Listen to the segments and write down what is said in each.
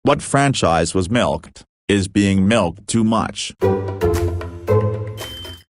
What franchise was milked, is being milked too much?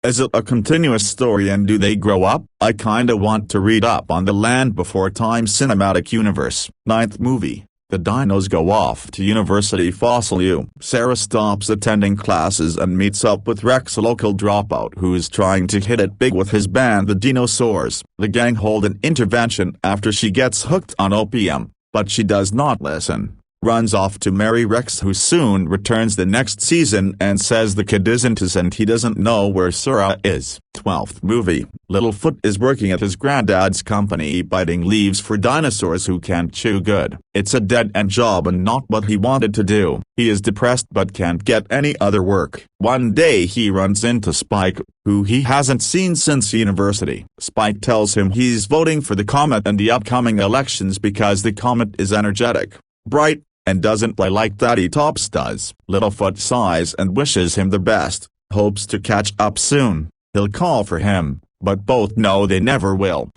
Is it a continuous story and do they grow up? I kinda want to read up on the Land Before Time cinematic universe. 9th movie. The dinos go off to University Fossil U. Sarah stops attending classes and meets up with Rex, a local dropout who is trying to hit it big with his band The Dinosaurs. The gang hold an intervention after she gets hooked on opium, but she does not listen. Runs off to marry Rex, who soon returns the next season and says the kid isn't his and he doesn't know where Sarah is. 12th movie. Littlefoot is working at his granddad's company biting leaves for dinosaurs who can't chew good. It's a dead-end job and not what he wanted to do. He is depressed but can't get any other work. One day he runs into Spike, who he hasn't seen since university. Spike tells him he's voting for the comet in the upcoming elections because the comet is energetic, bright, and doesn't lie like Daddy Tops does. Littlefoot sighs and wishes him the best, hopes to catch up soon. He'll call for him, but both know they never will.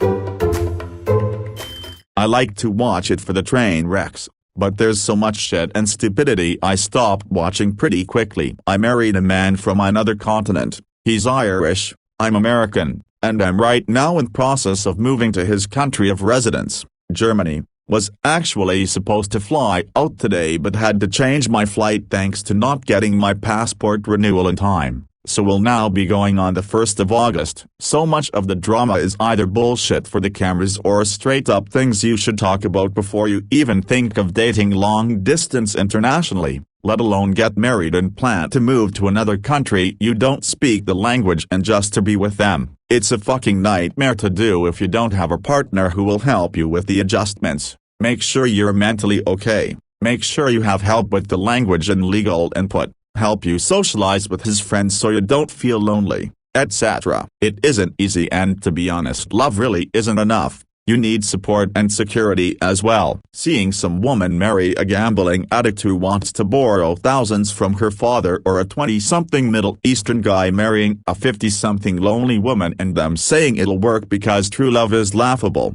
I like to watch it for the train wrecks, but there's so much shit and stupidity I stopped watching pretty quickly. I married a man from another continent. He's Irish, I'm American, and I'm right now in process of moving to his country of residence, Germany. Was actually supposed to fly out today but had to change my flight thanks to not getting my passport renewal in time, so will now be going on the 1st of August. So much of the drama is either bullshit for the cameras or straight up things you should talk about before you even think of dating long distance internationally, let alone get married and plan to move to another country you don't speak the language and just to be with them. It's a fucking nightmare to do if you don't have a partner who will help you with the adjustments. Make sure you're mentally okay. Make sure you have help with the language and legal input. Help you socialize with his friends so you don't feel lonely, etc. It isn't easy, and to be honest, love really isn't enough. You need support and security as well. Seeing some woman marry a gambling addict who wants to borrow thousands from her father, or a 20-something Middle Eastern guy marrying a 50-something lonely woman and them saying it'll work because true love is laughable.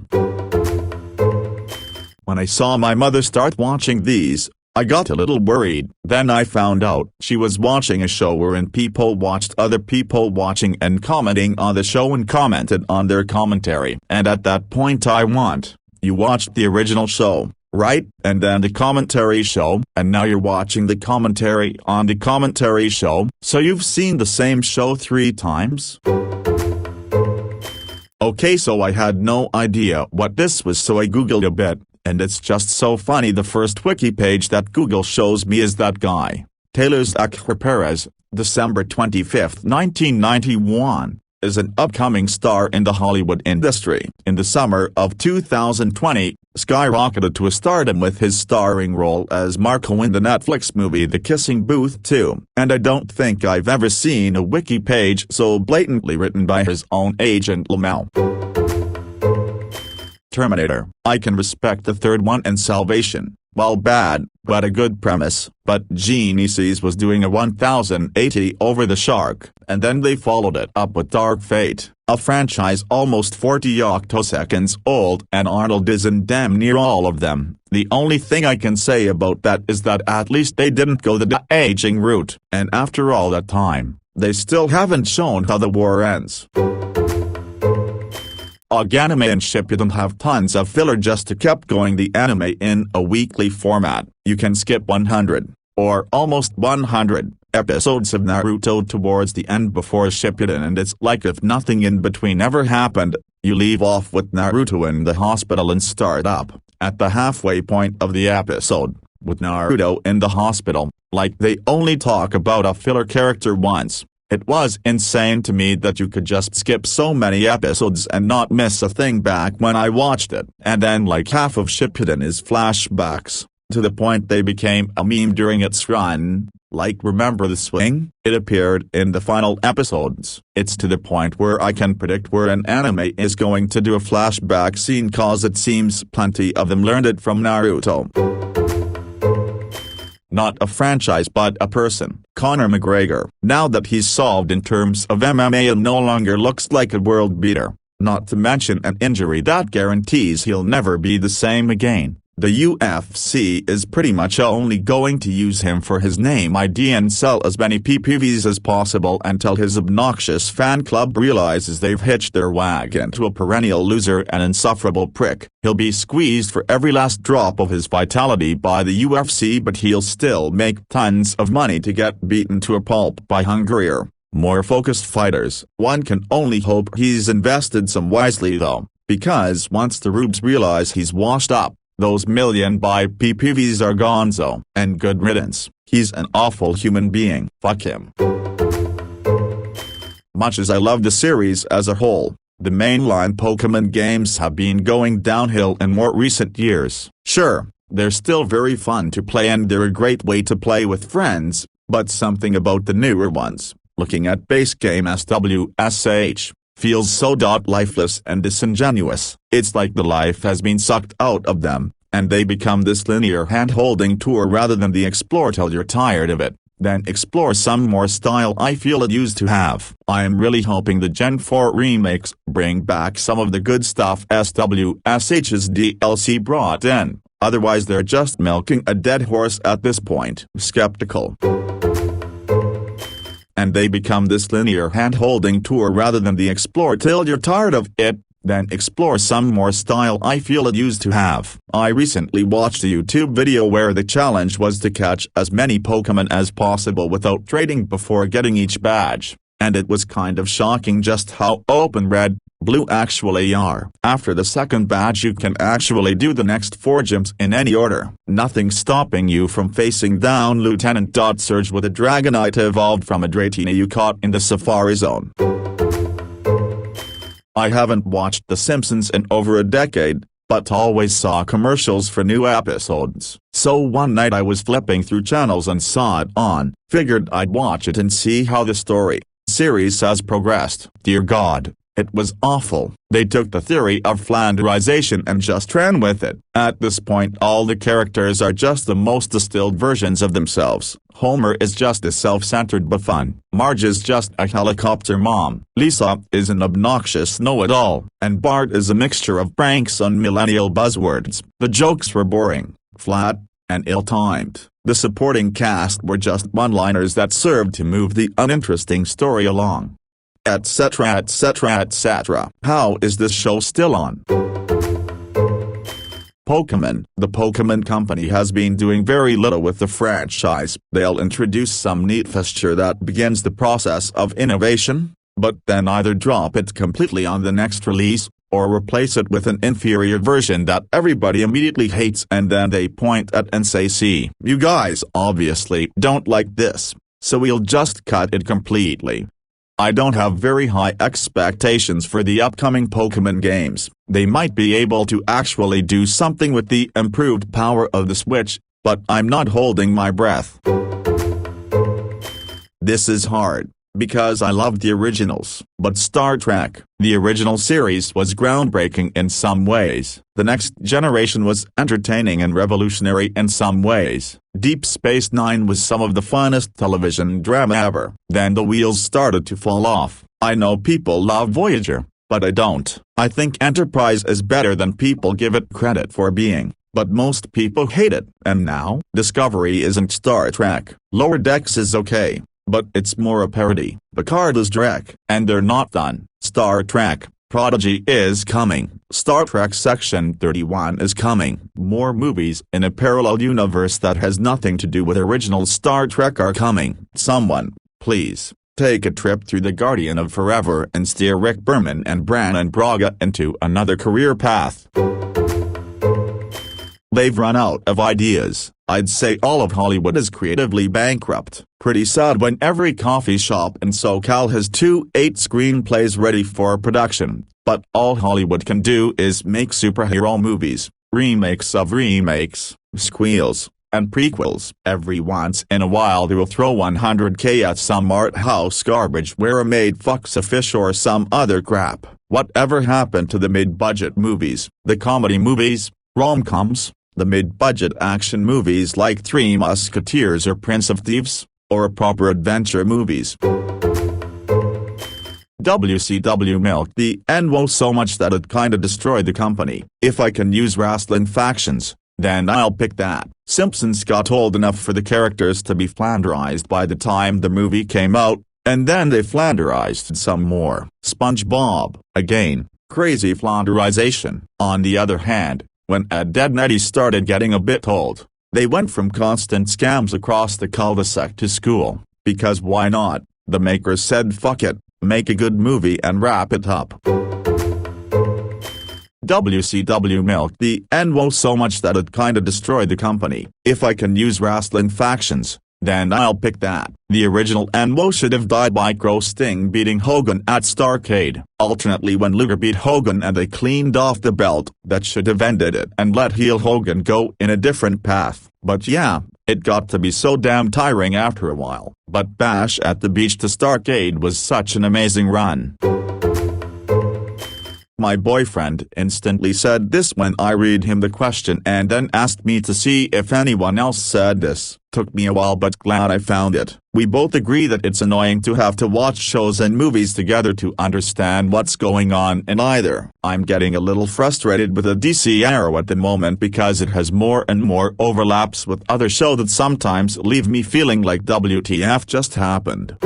When I saw my mother start watching these, I got a little worried. Then I found out she was watching a show wherein people watched other people watching and commenting on the show and commented on their commentary. And at that point you watched the original show, right? And then the commentary show, and now you're watching the commentary on the commentary show, so you've seen the same show 3 times? Okay, so I had no idea what this was, so I googled a bit. And it's just so funny, the first wiki page that Google shows me is that guy, Taylor Zachary Perez, December 25, 1991, is an upcoming star in the Hollywood industry. In the summer of 2020, skyrocketed to a stardom with his starring role as Marco in the Netflix movie The Kissing Booth 2. And I don't think I've ever seen a wiki page so blatantly written by his own agent Lamel. Terminator. I can respect the third one and Salvation, while bad, but a good premise, but Genesis was doing a 1080 over the shark, and then they followed it up with Dark Fate, a franchise almost 40 octoseconds old, and Arnold is in damn near all of them. The only thing I can say about that is that at least they didn't go the de-aging route, and after all that time, they still haven't shown how the war ends. Anime and Shippuden have tons of filler just to keep going the anime in a weekly format. You can skip 100, or almost 100, episodes of Naruto towards the end before Shippuden, and it's like if nothing in between ever happened. You leave off with Naruto in the hospital and start up, at the halfway point of the episode, with Naruto in the hospital, like they only talk about a filler character once. It was insane to me that you could just skip so many episodes and not miss a thing back when I watched it. And then like half of Shippuden is flashbacks, to the point they became a meme during its run. Like, remember the swing? It appeared in the final episodes. It's to the point where I can predict where an anime is going to do a flashback scene, cause it seems plenty of them learned it from Naruto. Not a franchise but a person. Conor McGregor. Now that he's solved in terms of MMA and no longer looks like a world beater, not to mention an injury that guarantees he'll never be the same again, The UFC is pretty much only going to use him for his name ID and sell as many PPVs as possible until his obnoxious fan club realizes they've hitched their wagon to a perennial loser and insufferable prick. He'll be squeezed for every last drop of his vitality by the UFC, but he'll still make tons of money to get beaten to a pulp by hungrier, more focused fighters. One can only hope he's invested some wisely though, because once the rubes realize he's washed up, those million buy PPVs are gonzo, and good riddance. He's an awful human being. Fuck him. Much as I love the series as a whole, the mainline Pokemon games have been going downhill in more recent years. Sure, they're still very fun to play and they're a great way to play with friends, but something about the newer ones, looking at base game SWSH, feels so lifeless and disingenuous. It's like the life has been sucked out of them, and they become this linear hand-holding tour rather than the explore till you're tired of it, then explore some more style I feel it used to have. I am really hoping the Gen 4 remakes bring back some of the good stuff SWSH's DLC brought in, otherwise they're just milking a dead horse at this point. Skeptical. And they become this linear hand-holding tour rather than the explore till you're tired of it, then explore some more style I feel it used to have. I recently watched a YouTube video where the challenge was to catch as many Pokemon as possible without trading before getting each badge, and it was kind of shocking just how open Red, Blue actually are. After the second badge you can actually do the next 4 gyms in any order. Nothing stopping you from facing down Lieutenant Surge with a Dragonite evolved from a Dratini you caught in the Safari Zone. I haven't watched The Simpsons in over a decade, but always saw commercials for new episodes. So one night I was flipping through channels and saw it on, figured I'd watch it and see how the series has progressed. Dear God. It was awful. They took the theory of flanderization and just ran with it. At this point all the characters are just the most distilled versions of themselves. Homer is just a self-centered buffoon. Marge is just a helicopter mom. Lisa is an obnoxious know-it-all. And Bart is a mixture of pranks on millennial buzzwords. The jokes were boring, flat, and ill-timed. The supporting cast were just one-liners that served to move the uninteresting story along. Etc. etc. etc. How is this show still on? Pokemon. The Pokemon Company has been doing very little with the franchise. They'll introduce some neat fixture that begins the process of innovation, but then either drop it completely on the next release, or replace it with an inferior version that everybody immediately hates and then they point at and say, see, you guys obviously don't like this, so we'll just cut it completely. I don't have very high expectations for the upcoming Pokemon games. They might be able to actually do something with the improved power of the Switch, but I'm not holding my breath. This is hard, because I love the originals. But Star Trek, the original series, was groundbreaking in some ways. The next generation was entertaining and revolutionary in some ways. Deep Space Nine was some of the finest television drama ever. Then the wheels started to fall off. I know people love Voyager, but I don't. I think Enterprise is better than people give it credit for being, but most people hate it. And now, Discovery isn't Star Trek. Lower Decks is okay, but it's more a parody. Picard is Drek, and they're not done. Star Trek Prodigy is coming. Star Trek Section 31 is coming. More movies in a parallel universe that has nothing to do with original Star Trek are coming. Someone, please, take a trip through the Guardian of Forever and steer Rick Berman and Brannon Braga into another career path. They've run out of ideas. I'd say all of Hollywood is creatively bankrupt. Pretty sad when every coffee shop in SoCal has 2-8 screenplays ready for production, but all Hollywood can do is make superhero movies, remakes of remakes, squeals, and prequels. Every once in a while they will throw $100K at some art house garbage where a maid fucks a fish or some other crap. Whatever happened to the mid-budget movies, the comedy movies, rom-coms, the mid-budget action movies like Three Musketeers or Prince of Thieves, or proper adventure movies? WCW milked the NWO so much that it kinda destroyed the company. If I can use wrestling factions, then I'll pick that. Simpsons got old enough for the characters to be flanderized by the time the movie came out, and then they flanderized some more. SpongeBob, again, crazy flanderization. On the other hand, when Ed, Edd n Eddy started getting a bit old, they went from constant scams across the cul-de-sac to school, because why not? The makers said fuck it, make a good movie and wrap it up. WCW milked the NWO so much that it kinda destroyed the company. If I can use wrestling factions, then I'll pick that. The original NWO should have died by Sting beating Hogan at Starrcade. Alternately, when Luger beat Hogan and they cleaned off the belt, that should have ended it and let heel Hogan go in a different path. But yeah, it got to be so damn tiring after a while. But Bash at the Beach to Starrcade was such an amazing run. My boyfriend instantly said this when I read him the question and then asked me to see if anyone else said this. Took me a while but glad I found it. We both agree that it's annoying to have to watch shows and movies together to understand what's going on in either. I'm getting a little frustrated with the DC Arrow at the moment because it has more and more overlaps with other shows that sometimes leave me feeling like WTF just happened.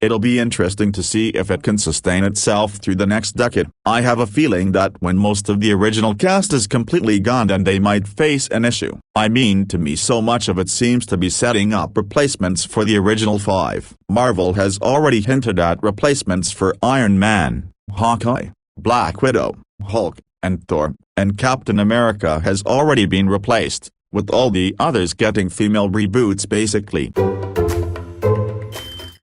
It'll be interesting to see if it can sustain itself through the next decade. I have a feeling that when most of the original cast is completely gone then they might face an issue. I mean, to me so much of it seems to be setting up replacements for the original 5. Marvel has already hinted at replacements for Iron Man, Hawkeye, Black Widow, Hulk, and Thor, and Captain America has already been replaced, with all the others getting female reboots basically.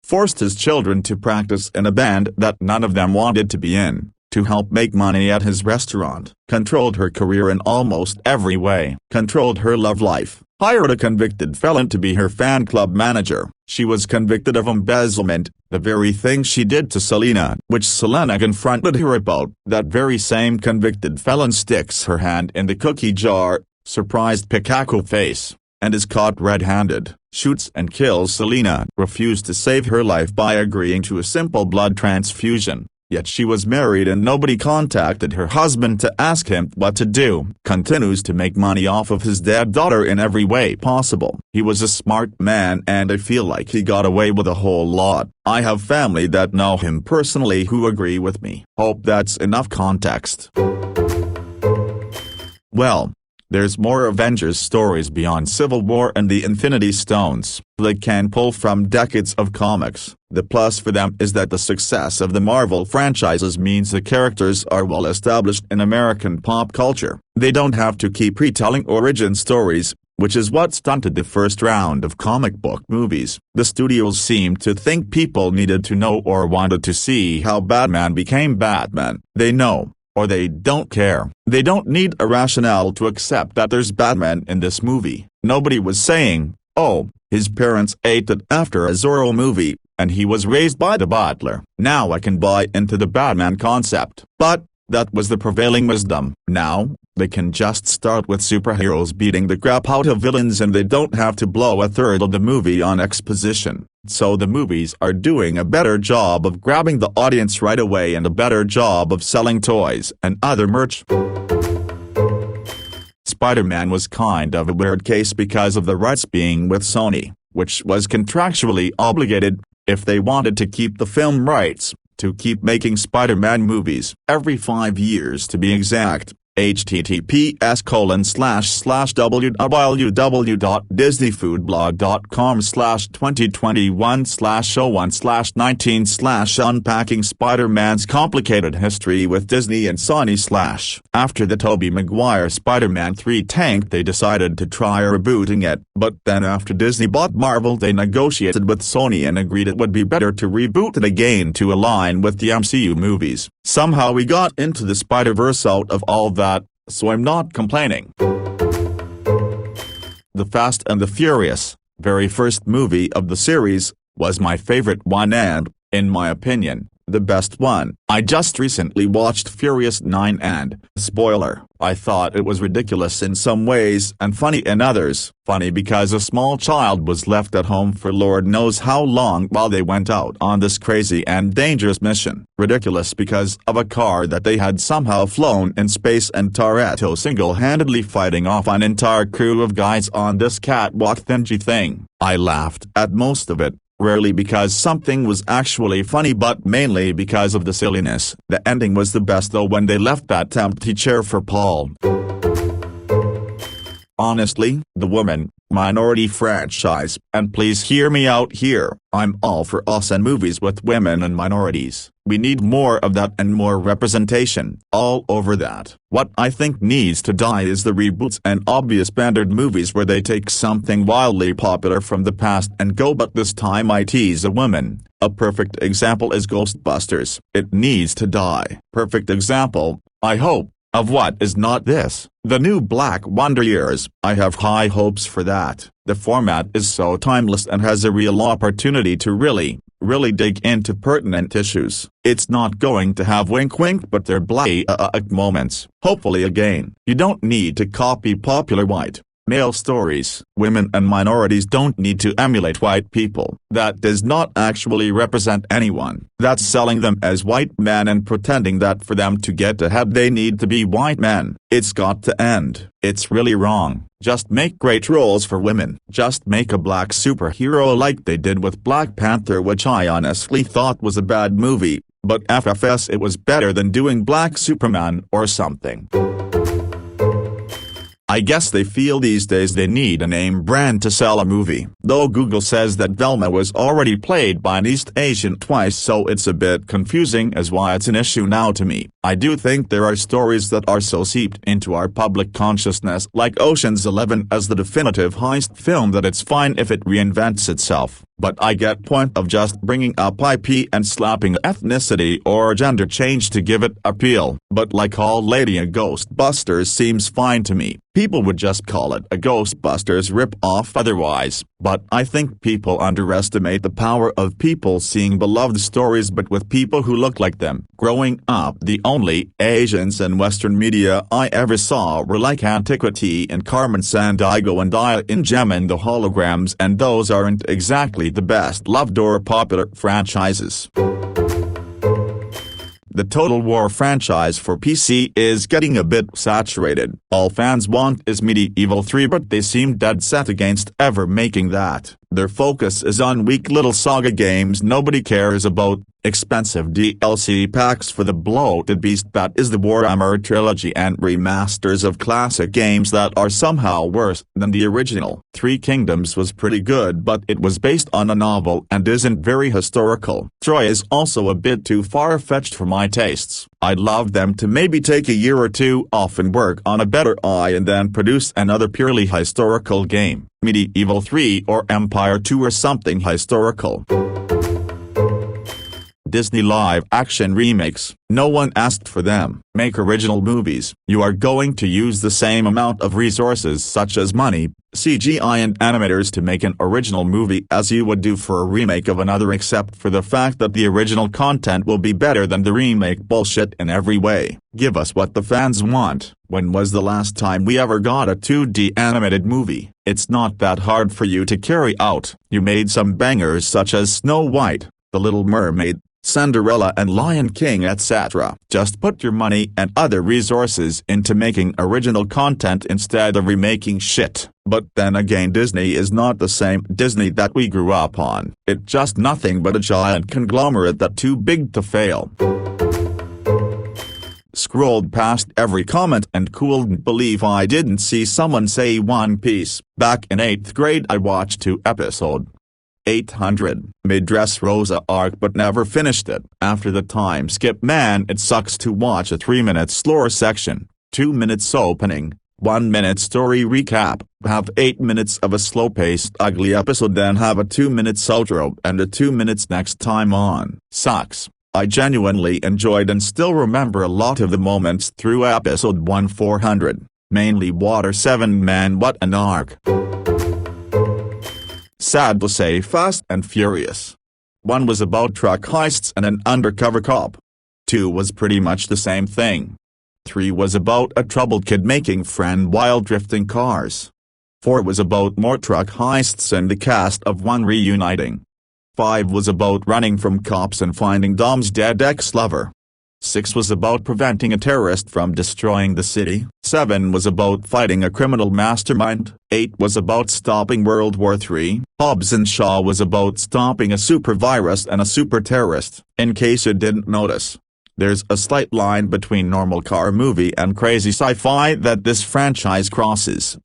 Forced his children to practice in a band that none of them wanted to be in, to help make money at his restaurant, controlled her career in almost every way, controlled her love life, hired a convicted felon to be her fan club manager. She was convicted of embezzlement, the very thing she did to Selena, which Selena confronted her about. That very same convicted felon sticks her hand in the cookie jar, surprised Pikachu face, and is caught red-handed, shoots and kills Selena, refused to save her life by agreeing to a simple blood transfusion, yet she was married and nobody contacted her husband to ask him what to do. Continues to make money off of his dead daughter in every way possible. He was a smart man and I feel like he got away with a whole lot. I have family that know him personally who agree with me. Hope that's enough context. Well, there's more Avengers stories beyond Civil War and the Infinity Stones. They can pull from decades of comics. The plus for them is that the success of the Marvel franchises means the characters are well established in American pop culture. They don't have to keep retelling origin stories, which is what stunted the first round of comic book movies. The studios seemed to think people needed to know or wanted to see how Batman became Batman. They know, or they don't care. They don't need a rationale to accept that there's Batman in this movie. Nobody was saying, oh, his parents ate it after a Zorro movie, and he was raised by the butler. Now I can buy into the Batman concept. But that was the prevailing wisdom. Now, they can just start with superheroes beating the crap out of villains and they don't have to blow a third of the movie on exposition. So the movies are doing a better job of grabbing the audience right away and a better job of selling toys and other merch. Spider-Man was kind of a weird case because of the rights being with Sony, which was contractually obligated, if they wanted to keep the film rights, to keep making Spider-Man movies every 5 years to be exact. https://www.disneyfood.com/2021/01/19/unpacking Spider-Man's complicated history with Disney and Sony. After the Tobey Maguire Spider-Man 3 tanked, they decided to try rebooting it, but then after Disney bought Marvel they negotiated with Sony and agreed it would be better to reboot it again to align with the MCU movies. Somehow we got into the Spider-Verse out of all that, so I'm not complaining. The Fast and the Furious, very first movie of the series, was my favorite one and, in my opinion, the best one. I just recently watched Furious 9 and, spoiler, I thought it was ridiculous in some ways and funny in others. Funny because a small child was left at home for Lord knows how long while they went out on this crazy and dangerous mission. Ridiculous because of a car that they had somehow flown in space and Toretto single-handedly fighting off an entire crew of guys on this catwalk thingy thing. I laughed at most of it. Rarely because something was actually funny but mainly because of the silliness. The ending was the best though when they left that empty chair for Paul. Honestly, the woman, minority franchise, and please hear me out here, I'm all for us and movies with women and minorities. We need more of that and more representation, all over that. What I think needs to die is the reboots and obvious standard movies where they take something wildly popular from the past and go but this time it is a woman. A perfect example is Ghostbusters. It needs to die. Perfect example, I hope, of what is not this. The new Black Wonder Years, I have high hopes for that. The format is so timeless and has a real opportunity to really dig into pertinent issues. It's not going to have wink but they're moments. Hopefully again. You don't need to copy popular white male stories. Women and minorities don't need to emulate white people. That does not actually represent anyone. That's selling them as white men and pretending that for them to get ahead they need to be white men. It's got to end. It's really wrong. Just make great roles for women. Just make a black superhero like they did with Black Panther, which I honestly thought was a bad movie, but FFS it was better than doing Black Superman or something. I guess they feel these days they need a name brand to sell a movie. Though Google says that Velma was already played by an East Asian twice, so it's a bit confusing as why it's an issue now to me. I do think there are stories that are so seeped into our public consciousness like Ocean's 11 as the definitive heist film that it's fine if it reinvents itself. But I get point of just bringing up IP and slapping ethnicity or gender change to give it appeal. But like all Lady a Ghostbusters seems fine to me. People would just call it a Ghostbusters rip-off otherwise. But I think people underestimate the power of people seeing beloved stories but with people who look like them. Growing up, the only Asians in Western media I ever saw were like Antiquity and Carmen Sandiego and I in Gem and the Holograms, and those aren't exactly the best loved or popular franchises. The Total War franchise for PC is getting a bit saturated. All fans want is Medieval 3 but they seem dead set against ever making that. Their focus is on weak little saga games nobody cares about, expensive DLC packs for the bloated beast that is the Warhammer trilogy and remasters of classic games that are somehow worse than the original. Three Kingdoms was pretty good but it was based on a novel and isn't very historical. Troy is also a bit too far-fetched for my tastes. I'd love them to maybe take a year or two off and work on a better and then produce another purely historical game. Medieval 3 or Empire 2 or something historical. Disney live-action remakes, no one asked for them. Make original movies. You are going to use the same amount of resources such as money, CGI and animators to make an original movie as you would do for a remake of another, except for the fact that the original content will be better than the remake bullshit in every way. Give us what the fans want. When was the last time we ever got a 2D animated movie? It's not that hard for you to carry out. You made some bangers such as Snow White, The Little Mermaid, Cinderella and Lion King etc. Just put your money and other resources into making original content instead of remaking shit. But then again, Disney is not the same Disney that we grew up on. It's just nothing but a giant conglomerate that's too big to fail. Scrolled past every comment and couldn't believe I didn't see someone say One Piece. Back in 8th grade I watched 2 episodes. 800, mid Dressrosa arc but never finished it. After the time skip, man, it sucks to watch a 3-minute lore section, 2 minutes opening, 1 minute story recap, have 8 minutes of a slow-paced ugly episode, then have a 2-minute outro and a 2 minutes next time on. Sucks. I genuinely enjoyed and still remember a lot of the moments through episode 1400, mainly Water 7, man, what an arc. Sad to say, Fast and Furious 1 was about truck heists and an undercover cop. 2 was pretty much the same thing. 3 was about a troubled kid making friends while drifting cars. 4 was about more truck heists and the cast of 1 reuniting. 5 was about running from cops and finding Dom's dead ex-lover. 6 was about preventing a terrorist from destroying the city. 7 was about fighting a criminal mastermind. 8 was about stopping World War III. Hobbs and Shaw was about stopping a super virus and a super terrorist. In case you didn't notice, there's a slight line between normal car movie and crazy sci-fi that this franchise crosses.